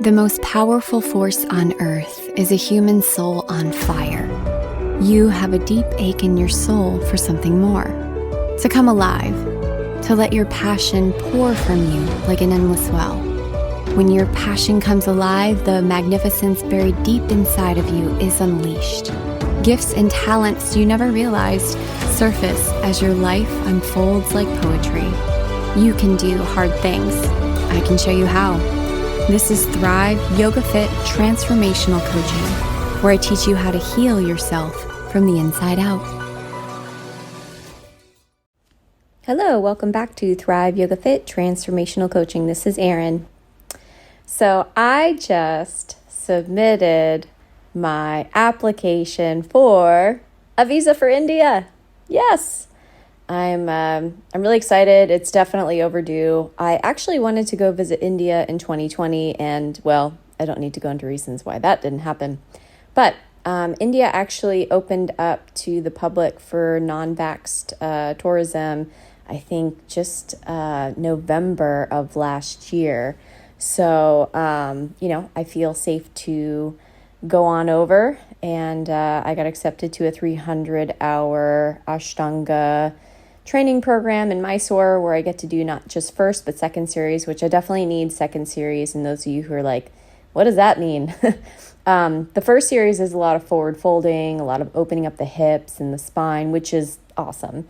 The most powerful force on earth is a human soul on fire. You have a deep ache in your soul for something more, to come alive, to let your passion pour from you like an endless well. When your passion comes alive, the magnificence buried deep inside of you is unleashed. Gifts and talents you never realized surface as your life unfolds like poetry. You can do hard things. I can show you how. This is Thrive Yoga Fit Transformational Coaching, where I teach you how to heal yourself from the inside out. Hello, welcome back to Thrive Yoga Fit Transformational Coaching. This is Erin. So I just submitted my application for a visa for India. Yes, I'm really excited. It's definitely overdue. I actually wanted to go visit India in 2020, and well, I don't need to go into reasons why that didn't happen. But India actually opened up to the public for non-vaxxed tourism, I think just November of last year. So, I feel safe to go on over, and I got accepted to a 300-hour Ashtanga training program in Mysore, where I get to do not just first but second series, which I definitely need second series. And those of you who are like, what does that mean? The first series is a lot of forward folding, a lot of opening up the hips and the spine, which is awesome.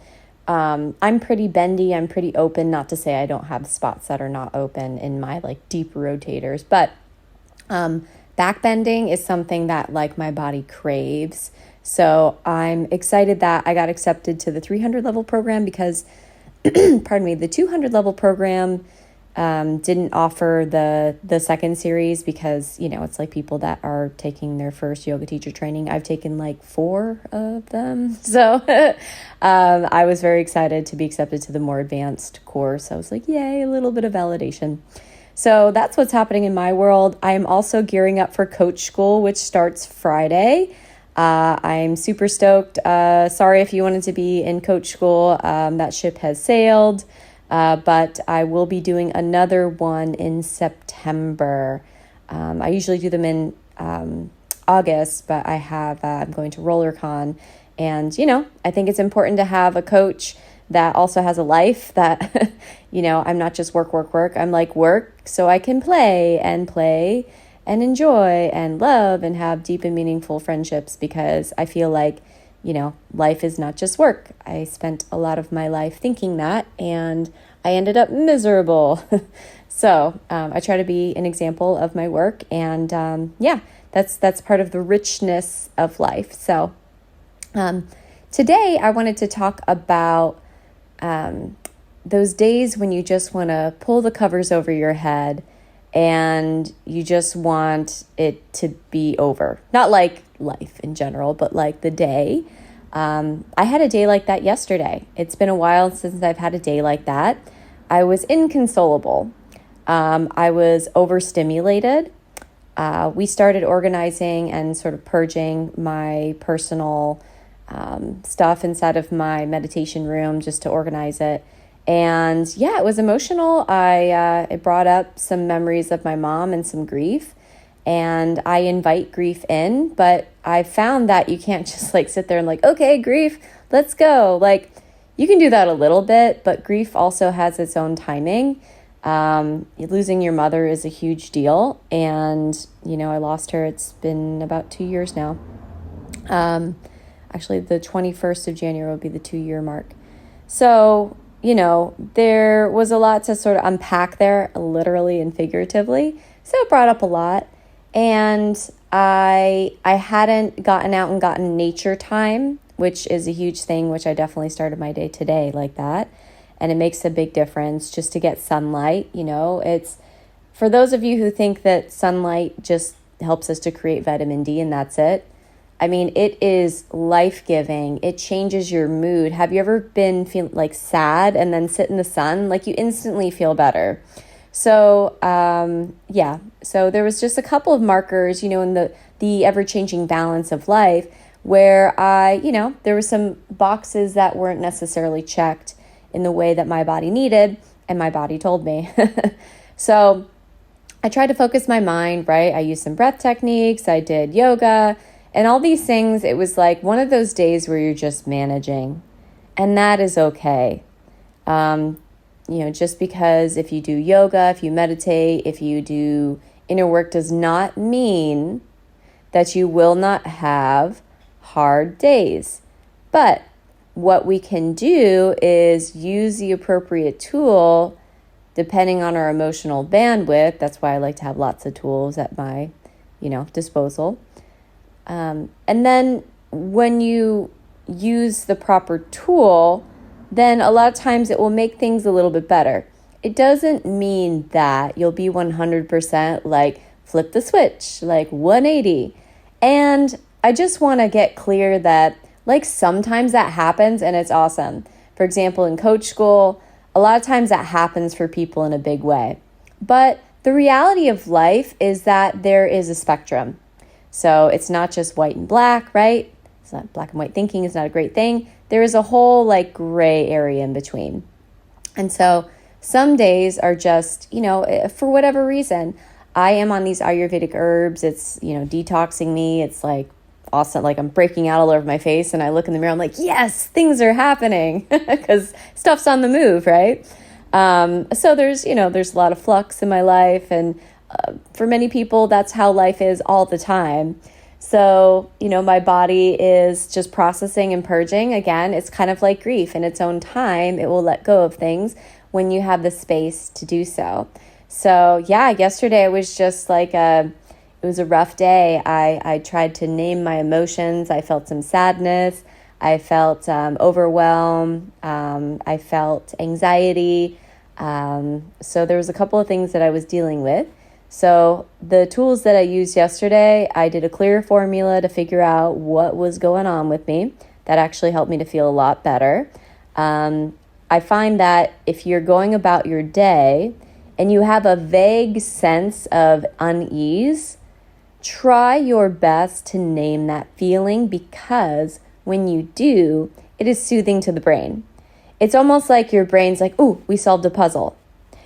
I'm pretty bendy, I'm pretty open, not to say I don't have spots that are not open in my like deep rotators, but back bending is something that like my body craves. So I'm excited that I got accepted to the 300 level program because, pardon me, the 200 level program didn't offer the second series because, it's like people that are taking their first yoga teacher training. I've taken like 4 of them. So I was very excited to be accepted to the more advanced course. I was like, yay, a little bit of validation. So that's what's happening in my world. I am also gearing up for coach school, which starts Friday. I'm super stoked. Sorry if you wanted to be in coach school. That ship has sailed. But I will be doing another one in September. I usually do them in August, but I'm going to RollerCon. And, I think it's important to have a coach that also has a life that, I'm not just work. I'm like work so I can play and enjoy and love and have deep and meaningful friendships, because I feel like, life is not just work. I spent a lot of my life thinking that, and I ended up miserable. So I try to be an example of my work, and that's part of the richness of life. So today I wanted to talk about those days when you just want to pull the covers over your head and you just want it to be over. Not like life in general, but like the day. I had a day like that yesterday. It's been a while since I've had a day like that. I was inconsolable. I was overstimulated. We started organizing and sort of purging my personal stuff inside of my meditation room just to organize it. And it was emotional. It brought up some memories of my mom and some grief. And I invite grief in, but I found that you can't just like sit there and like, okay, grief, let's go. Like you can do that a little bit, but grief also has its own timing. Losing your mother is a huge deal. And, I lost her. It's been about 2 years now. Actually, the 21st of January will be the 2-year mark. So, there was a lot to sort of unpack there, literally and figuratively. So it brought up a lot. And I hadn't gotten out and gotten nature time, which is a huge thing, which I definitely started my day today like that. And it makes a big difference just to get sunlight. It's for those of you who think that sunlight just helps us to create vitamin D and that's it. I mean, it is life-giving. It changes your mood. Have you ever been feeling like sad and then sit in the sun? Like you instantly feel better. So, so there was just a couple of markers, in the ever-changing balance of life where there were some boxes that weren't necessarily checked in the way that my body needed and my body told me. So I tried to focus my mind, right? I used some breath techniques. I did yoga and all these things. It was like one of those days where you're just managing, and that is okay. Just because if you do yoga, if you meditate, if you do inner work does not mean that you will not have hard days. But what we can do is use the appropriate tool depending on our emotional bandwidth. That's why I like to have lots of tools at my, disposal. And then when you use the proper tool, then a lot of times it will make things a little bit better. It doesn't mean that you'll be 100% like flip the switch, like 180. And I just want to get clear that like sometimes that happens and it's awesome. For example, in coach school, a lot of times that happens for people in a big way. But the reality of life is that there is a spectrum. So it's not just white and black, right? It's not black and white thinking is not a great thing. There is a whole like gray area in between. And so some days are just, for whatever reason, I am on these Ayurvedic herbs. It's, detoxing me. It's like awesome. Like I'm breaking out all over my face and I look in the mirror. I'm like, yes, things are happening because stuff's on the move, right? So there's a lot of flux in my life. And for many people, that's how life is all the time. So, my body is just processing and purging. Again, it's kind of like grief in its own time. It will let go of things when you have the space to do so. So, yeah, yesterday it was just like it was a rough day. I tried to name my emotions. I felt some sadness. I felt overwhelm. I felt anxiety. So there was a couple of things that I was dealing with. So the tools that I used yesterday, I did a clear formula to figure out what was going on with me. That actually helped me to feel a lot better. I find that if you're going about your day and you have a vague sense of unease, try your best to name that feeling, because when you do, it is soothing to the brain. It's almost like your brain's like, ooh, we solved a puzzle.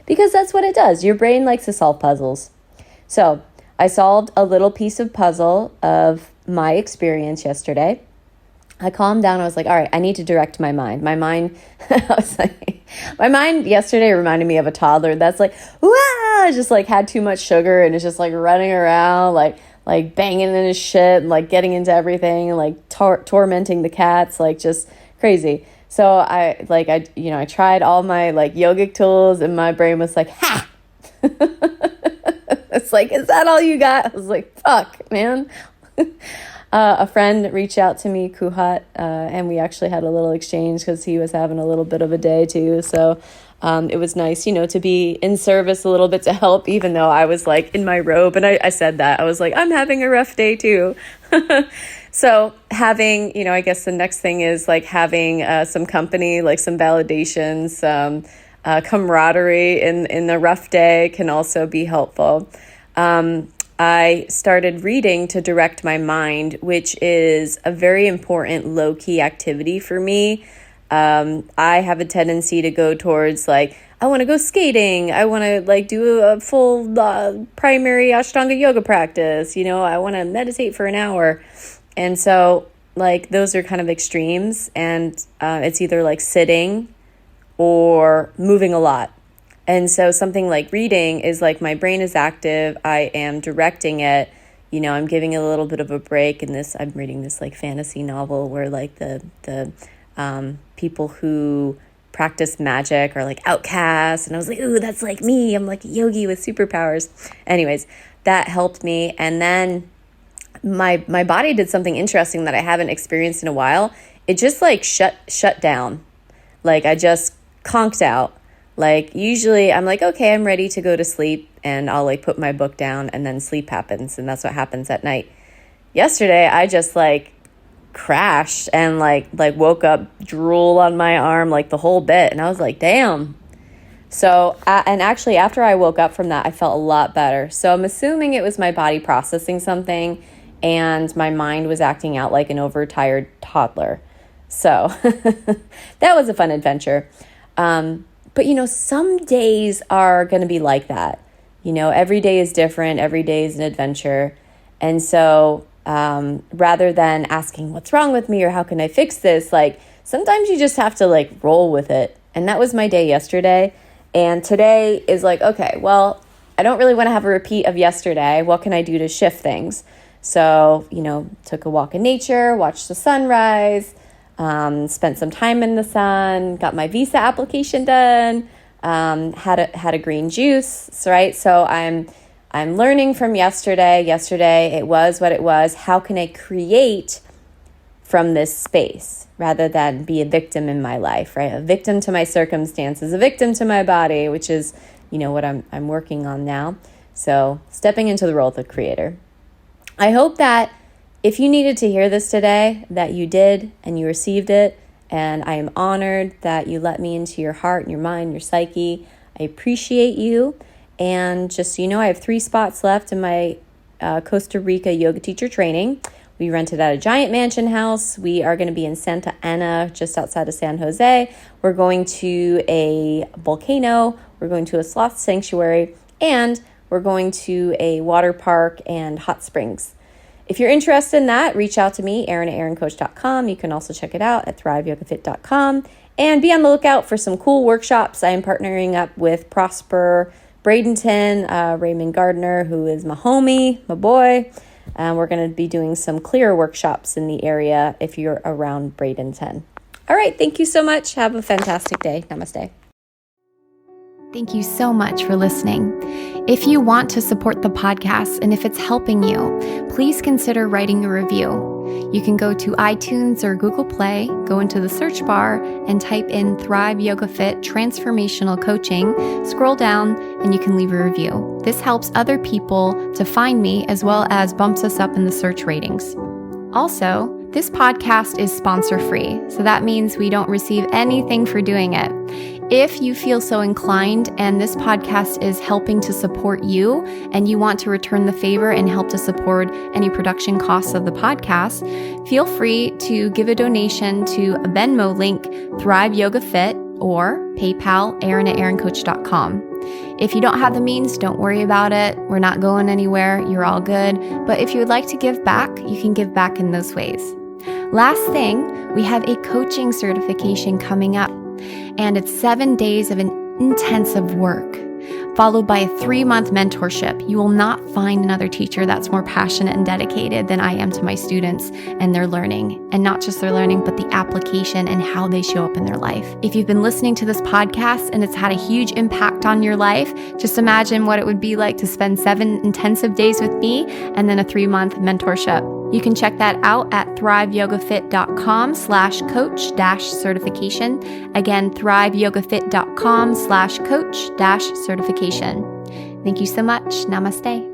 Because that's what it does. Your brain likes to solve puzzles. So I solved a little piece of puzzle of my experience yesterday. I calmed down. I was like, all right, I need to direct my mind. My mind yesterday reminded me of a toddler that's like, wow, just like had too much sugar and is just like running around, like banging in his shit, and like getting into everything and like tormenting the cats, like just crazy. So I tried all my like yogic tools and my brain was like, ha! It's like, is that all you got? I was like, fuck, man. A friend reached out to me, Kuhat, and we actually had a little exchange because he was having a little bit of a day too. So it was nice, to be in service a little bit to help, even though I was like in my robe. And I said that. I was like, I'm having a rough day too. So having, I guess the next thing is like having some company, like some validation, some camaraderie in the rough day can also be helpful. I started reading to direct my mind, which is a very important low-key activity for me. I have a tendency to go towards like, I want to go skating. I want to like do a full primary Ashtanga yoga practice. I want to meditate for an hour. And so like those are kind of extremes, and it's either like sitting or moving a lot. And so something like reading is like my brain is active. I am directing it. I'm giving it a little bit of a break. And I'm reading this like fantasy novel where like the people who practice magic are like outcasts. And I was like, ooh, that's like me. I'm like a yogi with superpowers. Anyways, that helped me. And then my body did something interesting that I haven't experienced in a while. It just like shut down. Like I just conked out. Like usually I'm like, okay, I'm ready to go to sleep, and I'll like put my book down and then sleep happens. And that's what happens at night. Yesterday, I just like crashed and like woke up, drool on my arm, like the whole bit. And I was like, damn. So, and actually after I woke up from that, I felt a lot better. So I'm assuming it was my body processing something and my mind was acting out like an overtired toddler. So that was a fun adventure. But some days are going to be like that. Every day is different. Every day is an adventure. And so rather than asking what's wrong with me or how can I fix this, sometimes you just have to roll with it. And that was my day yesterday. And today is okay, well, I don't really want to have a repeat of yesterday. What can I do to shift things? So, took a walk in nature, watched the sunrise, spent some time in the sun, got my visa application done, had a green juice, right? So I'm learning from yesterday. Yesterday, it was what it was. How can I create from this space rather than be a victim in my life, right? A victim to my circumstances, a victim to my body, which is, what I'm working on now. So stepping into the role of the creator. I hope that if you needed to hear this today, that you did and you received it. And I am honored that you let me into your heart and your mind, your psyche. I appreciate you. And just so you know, I have 3 spots left in my Costa Rica yoga teacher training. We rented out a giant mansion house. We are going to be in Santa Ana, just outside of San Jose. We're going to a volcano. We're going to a sloth sanctuary. And we're going to a water park and hot springs. If you're interested in that, reach out to me, Erin at erincoach.com. You can also check it out at thriveyogafit.com. And be on the lookout for some cool workshops. I am partnering up with Prosper Bradenton, Raymond Gardner, who is my homie, my boy. We're going to be doing some clear workshops in the area if you're around Bradenton. All right. Thank you so much. Have a fantastic day. Namaste. Thank you so much for listening. If you want to support the podcast and if it's helping you, please consider writing a review. You can go to iTunes or Google Play, go into the search bar and type in Thrive Yoga Fit Transformational Coaching, scroll down, and you can leave a review. This helps other people to find me as well as bumps us up in the search ratings. Also, this podcast is sponsor-free, so that means we don't receive anything for doing it. If you feel so inclined and this podcast is helping to support you and you want to return the favor and help to support any production costs of the podcast, feel free to give a donation to a Venmo link, Thrive Yoga Fit, or PayPal, Erin at erincoach.com. If you don't have the means, don't worry about it. We're not going anywhere. You're all good. But if you would like to give back, you can give back in those ways. Last thing, we have a coaching certification coming up, and it's 7 days of an intensive work, followed by a 3-month mentorship. You will not find another teacher that's more passionate and dedicated than I am to my students and their learning, and not just their learning, but the application and how they show up in their life. If you've been listening to this podcast and it's had a huge impact on your life, just imagine what it would be like to spend 7 intensive days with me and then a 3-month mentorship. You can check that out at thriveyogafit.com/coach-certification. Again, thriveyogafit.com/coach-certification. Thank you so much. Namaste.